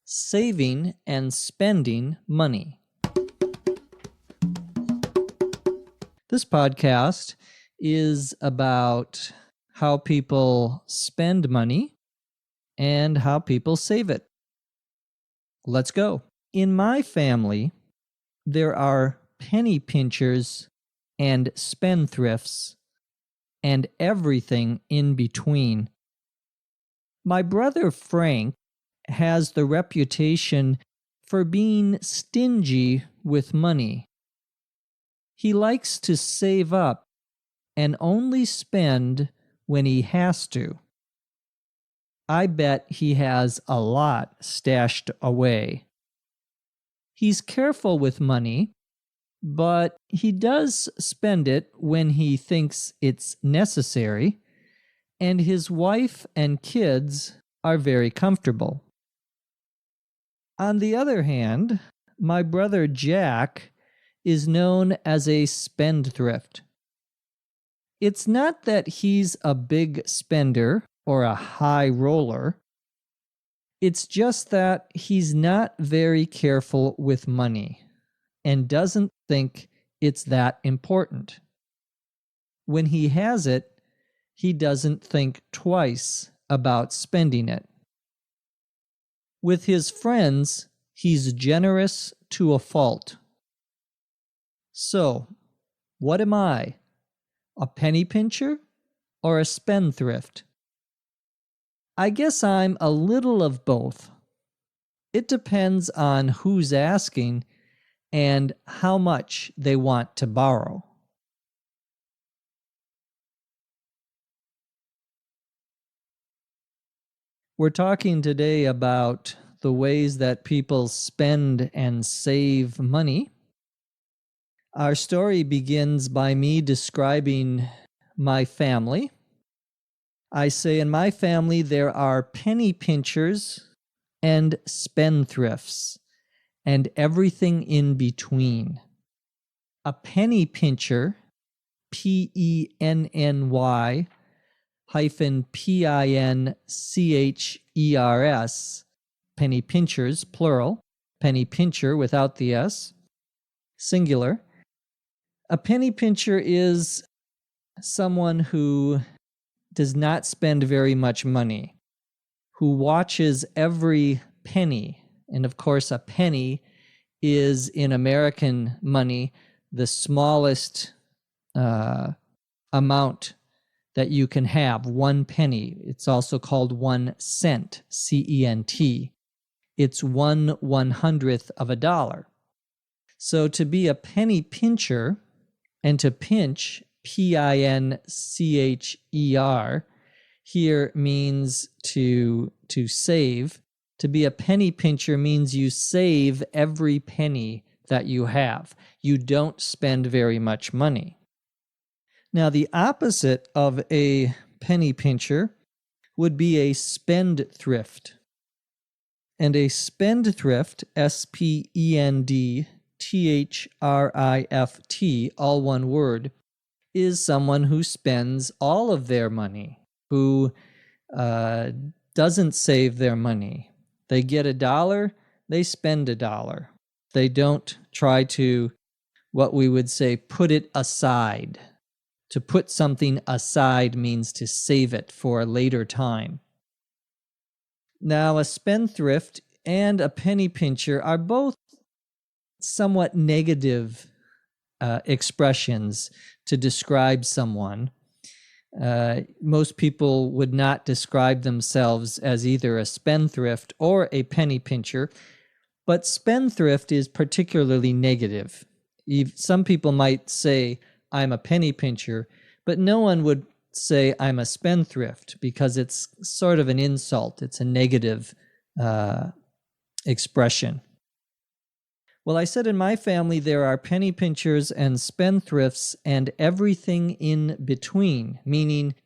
saving and spending money. This podcast is about how people spend money and how people save it. Let's go. In my family, there are penny pinchers and spendthrifts and everything in between. My brother Frank has the reputation for being stingy with money. He likes to save up and only spend when he has to. I bet he has a lot stashed away. He's careful with money, but he does spend it when he thinks it's necessary, and his wife and kids are very comfortable. On the other hand, my brother Jack is known as a spendthrift. It's not that he's a big spender or a high roller. It's just that he's not very careful with money and doesn't think it's that important. When he has it, he doesn't think twice about spending it. With his friends, he's generous to a fault. So, what am I? A penny pincher or a spendthrift? I guess I'm a little of both. It depends on who's asking and how much they want to borrow. We're talking today about the ways that people spend and save money. Our story begins by me describing my family. I say in my family there are penny pinchers and spendthrifts and everything in between. A penny pincher, Penny Pinchers, penny pinchers, plural, penny pincher without the S, singular. A penny pincher is someone who does not spend very much money, who watches every penny. And of course, a penny is, in American money, the smallest amount that you can have, 1 penny. It's also called 1 cent, C-E-N-T. It's 1/100th of a dollar. So to be a penny pincher and to pinch, Pincher, here means to save. To be a penny pincher means you save every penny that you have. You don't spend very much money. Now, the opposite of a penny pincher would be a spendthrift. And a spendthrift, Spendthrift, all one word, is someone who spends all of their money, who doesn't save their money. They get $1, they spend $1. They don't try to, what we would say, put it aside. To put something aside means to save it for a later time. Now, a spendthrift and a penny pincher are both somewhat negative expressions to describe someone. Most people would not describe themselves as either a spendthrift or a penny pincher, but spendthrift is particularly negative. Some people might say, I'm a penny pincher, but no one would say I'm a spendthrift because it's sort of an insult. It's a negative expression. Well, I said in my family there are penny pinchers and spendthrifts and everything in between, meaning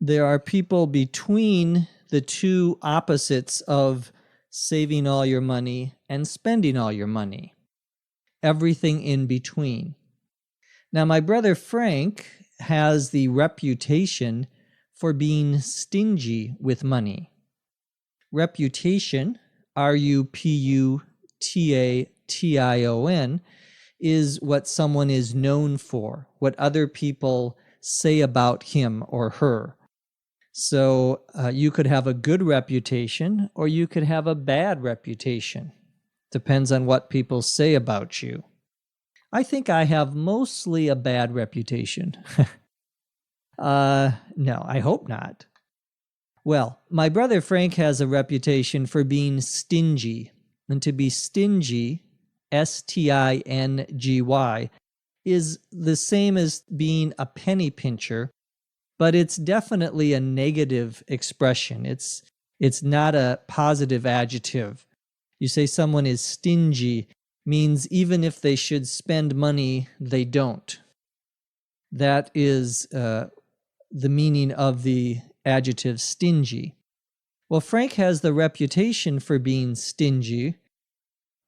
there are people between the two opposites of saving all your money and spending all your money. Everything in between. Now, my brother Frank has the reputation for being stingy with money. Reputation, R-U-P-U-T-A-T-I-O-N, is what someone is known for, what other people say about him or her. So you could have a good reputation or you could have a bad reputation. Depends on what people say about you. I think I have mostly a bad reputation. No, I hope not. Well, my brother Frank has a reputation for being stingy. And to be stingy, S-T-I-N-G-Y, is the same as being a penny pincher, but it's definitely a negative expression. It's not a positive adjective. You say someone is stingy means even if they should spend money, they don't. That is the meaning of the adjective stingy. Well, Frank has the reputation for being stingy.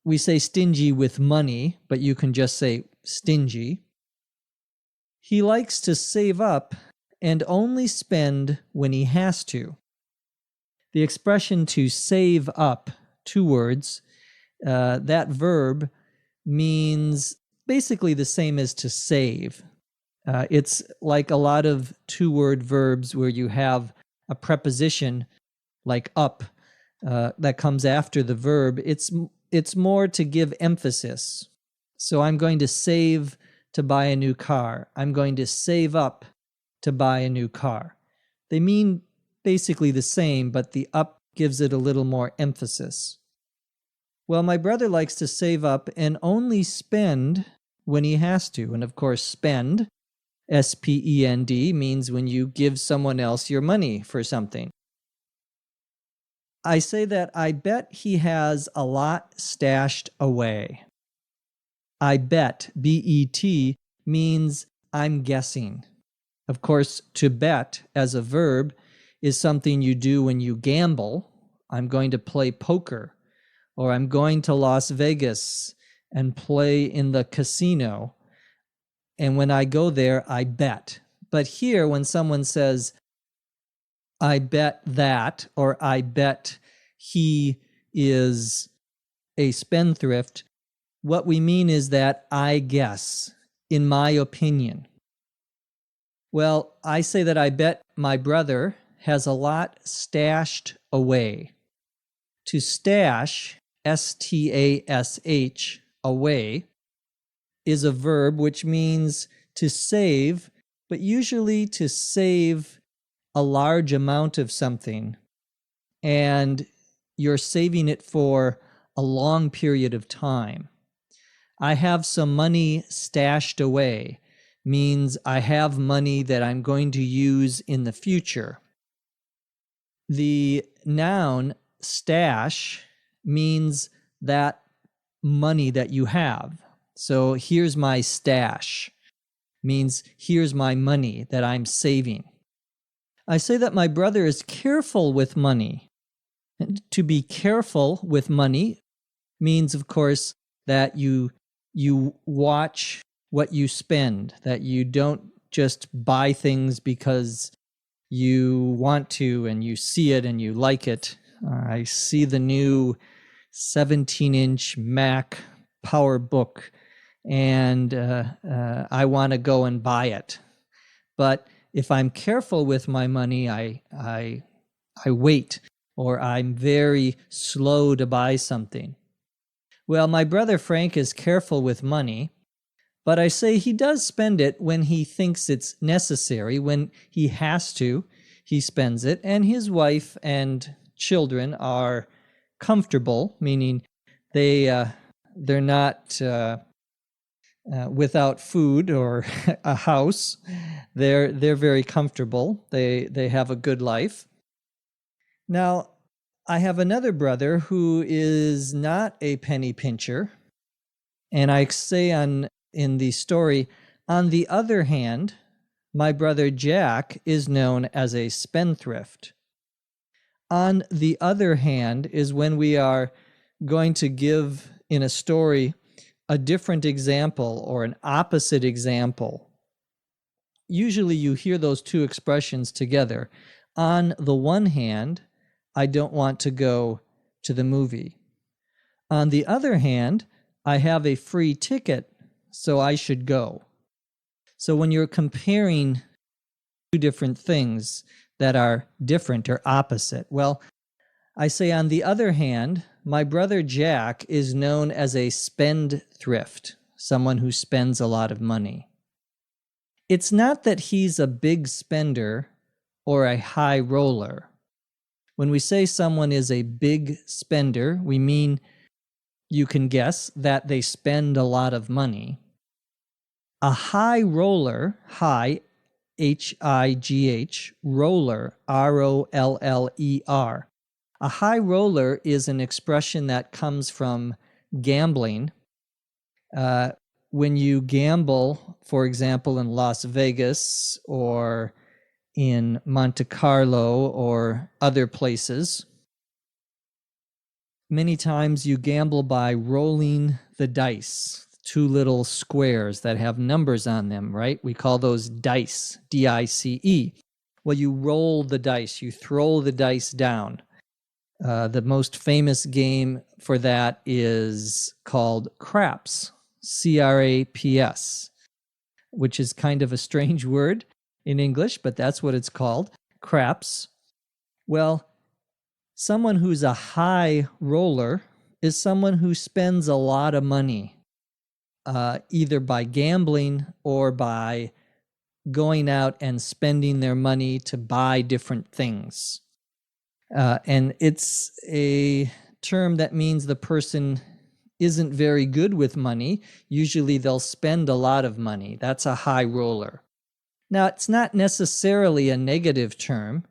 We say stingy with money, but you can just say stingy. He likes to save up and only spend when he has to. The expression to save up, 2 words, that verb means basically the same as to save. It's like a lot of 2-word verbs where you have a preposition like up that comes after the verb. It's more to give emphasis. So I'm going to save to buy a new car. I'm going to save up to buy a new car. They mean basically the same, but the up gives it a little more emphasis. Well, my brother likes to save up and only spend when he has to. And of course, spend, S-P-E-N-D, means when you give someone else your money for something. I say that I bet he has a lot stashed away. I bet, B-E-T, means I'm guessing. Of course, to bet as a verb is something you do when you gamble. I'm going to play poker, or I'm going to Las Vegas and play in the casino. And when I go there, I bet. But here, when someone says, I bet that, or I bet he is a spendthrift, what we mean is that I guess, in my opinion. Well, I say that I bet my brother has a lot stashed away. To stash, S-T-A-S-H, away, is a verb which means to save, but usually to save a large amount of something, and you're saving it for a long period of time. I have some money stashed away means I have money that I'm going to use in the future. The noun stash means that money that you have. So here's my stash means here's my money that I'm saving. I say that my brother is careful with money. And to be careful with money means, of course, that you watch what you spend, that you don't just buy things because you want to and you see it and you like it. I see the new 17-inch Mac PowerBook and I want to go and buy it. But if I'm careful with my money, I wait, or I'm very slow to buy something. Well, my brother Frank is careful with money, but I say he does spend it when he thinks it's necessary. When he has to, he spends it. And his wife and children are comfortable, meaning they're not without food or a house. They're very comfortable. They have a good life. Now, I have another brother who is not a penny pincher, and I say in the story, on the other hand, my brother Jack is known as a spendthrift. On the other hand is when we are going to give in a story a different example or an opposite example. Usually you hear those 2 expressions together. On the one hand, I don't want to go to the movie. On the other hand, I have a free ticket, so I should go. So when you're comparing two different things that are different or opposite, well, I say, on the other hand, my brother Jack is known as a spendthrift, someone who spends a lot of money. It's not that he's a big spender or a high roller. When we say someone is a big spender, we mean, you can guess, that they spend a lot of money. A high roller, high, H-I-G-H, roller, R-O-L-L-E-R. A high roller is an expression that comes from gambling. When you gamble, for example, in Las Vegas or in Monte Carlo or other places, many times you gamble by rolling the dice, two little squares that have numbers on them, right? We call those dice, D-I-C-E. Well, you roll the dice, you throw the dice down. The most famous game for that is called craps, C-R-A-P-S, which is kind of a strange word in English, but that's what it's called, craps. Well, someone who's a high roller is someone who spends a lot of money, either by gambling or by going out and spending their money to buy different things. And it's a term that means the person isn't very good with money. Usually they'll spend a lot of money. That's a high roller. Now, it's not necessarily a negative term.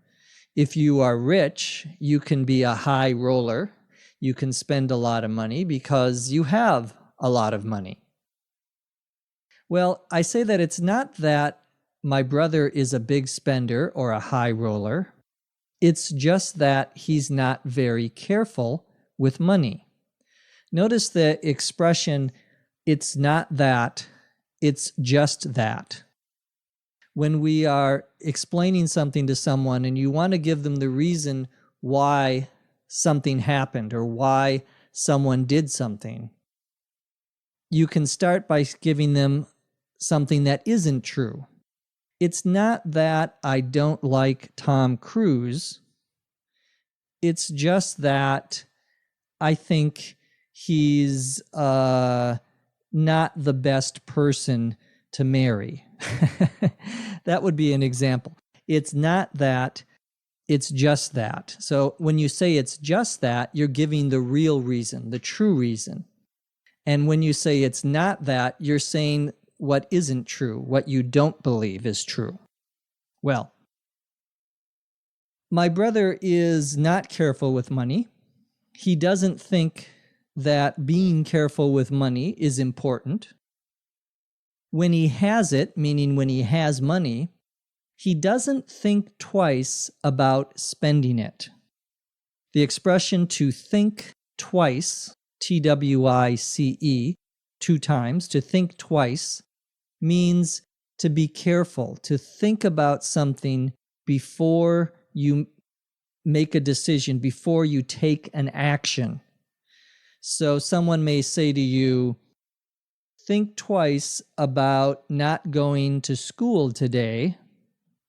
If you are rich, you can be a high roller. You can spend a lot of money because you have a lot of money. Well, I say that it's not that my brother is a big spender or a high roller. It's just that he's not very careful with money. Notice the expression, it's not that, it's just that. When we are explaining something to someone and you want to give them the reason why something happened or why someone did something, you can start by giving them something that isn't true. It's not that I don't like Tom Cruise. It's just that I think he's not the best person to marry. That would be an example. It's not that, it's just that. So when you say it's just that, you're giving the real reason, the true reason. And when you say it's not that, you're saying what isn't true, what you don't believe is true. Well, my brother is not careful with money. He doesn't think that being careful with money is important. When he has it, meaning when he has money, he doesn't think twice about spending it. The expression to think twice, T-W-I-C-E, 2 times, to think twice, means to be careful, to think about something before you make a decision, before you take an action. So someone may say to you, think twice about not going to school today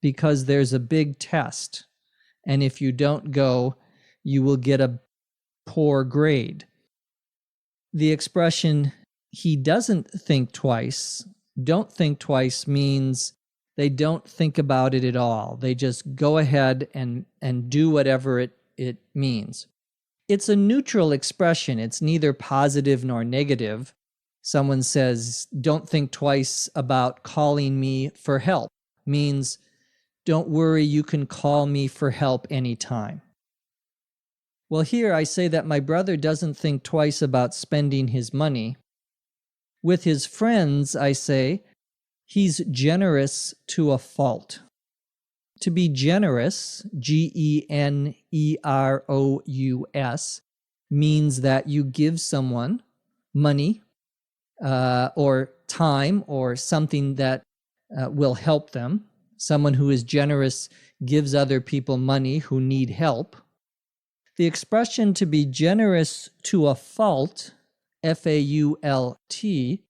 because there's a big test. And if you don't go, you will get a poor grade. The expression, he doesn't think twice, don't think twice means they don't think about it at all. They just go ahead and do whatever it means. It's a neutral expression. It's neither positive nor negative. Someone says, don't think twice about calling me for help, means don't worry, you can call me for help anytime. Well, here I say that my brother doesn't think twice about spending his money. With his friends, I say, he's generous to a fault. To be generous, G-E-N-E-R-O-U-S, means that you give someone money or time or something that will help them. Someone who is generous gives other people money who need help. The expression to be generous to a fault, F-A-U-L-T,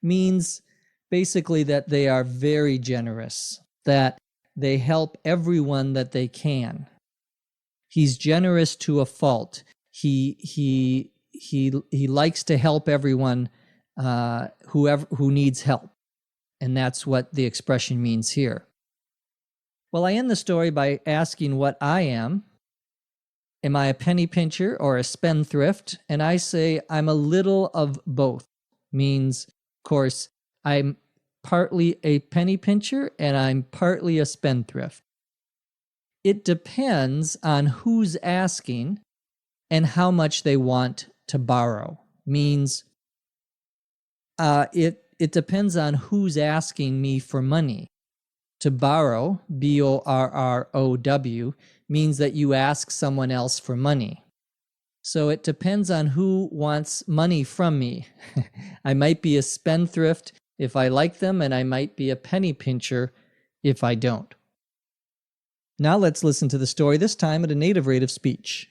means basically that they are very generous, that they help everyone that they can. He's generous to a fault. He likes to help everyone who needs help. And that's what the expression means here. Well, I end the story by asking what I am. Am I a penny pincher or a spendthrift? And I say I'm a little of both. Means, of course, I'm partly a penny pincher and I'm partly a spendthrift. It depends on who's asking and how much they want to borrow. Means it depends on who's asking me for money. To borrow, B-O-R-R-O-W, means that you ask someone else for money. So it depends on who wants money from me. I might be a spendthrift if I like them, and I might be a penny pincher if I don't. Now let's listen to the story, this time at a native rate of speech.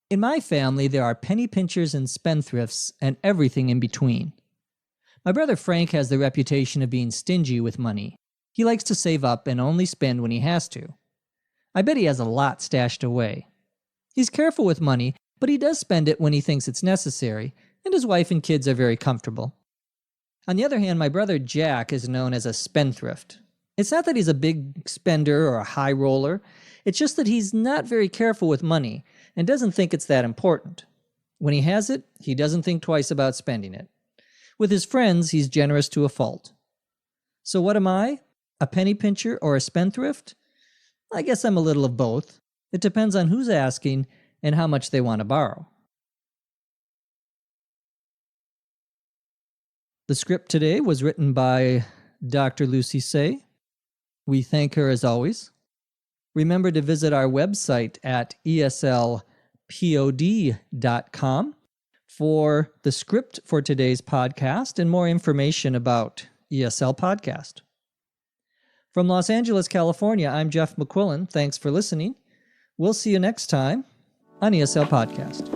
In my family, there are penny pinchers and spendthrifts and everything in between. My brother Frank has the reputation of being stingy with money. He likes to save up and only spend when he has to. I bet he has a lot stashed away. He's careful with money, but he does spend it when he thinks it's necessary, and his wife and kids are very comfortable. On the other hand, my brother Jack is known as a spendthrift. It's not that he's a big spender or a high roller. It's just that he's not very careful with money and doesn't think it's that important. When he has it, he doesn't think twice about spending it. With his friends, he's generous to a fault. So what am I? A penny pincher or a spendthrift? I guess I'm a little of both. It depends on who's asking and how much they want to borrow. The script today was written by Dr. Lucy Say. We thank her as always. Remember to visit our website at eslpod.com for the script for today's podcast and more information about ESL Podcast. From Los Angeles, California, I'm Jeff McQuillan. Thanks for listening. We'll see you next time on ESL Podcast.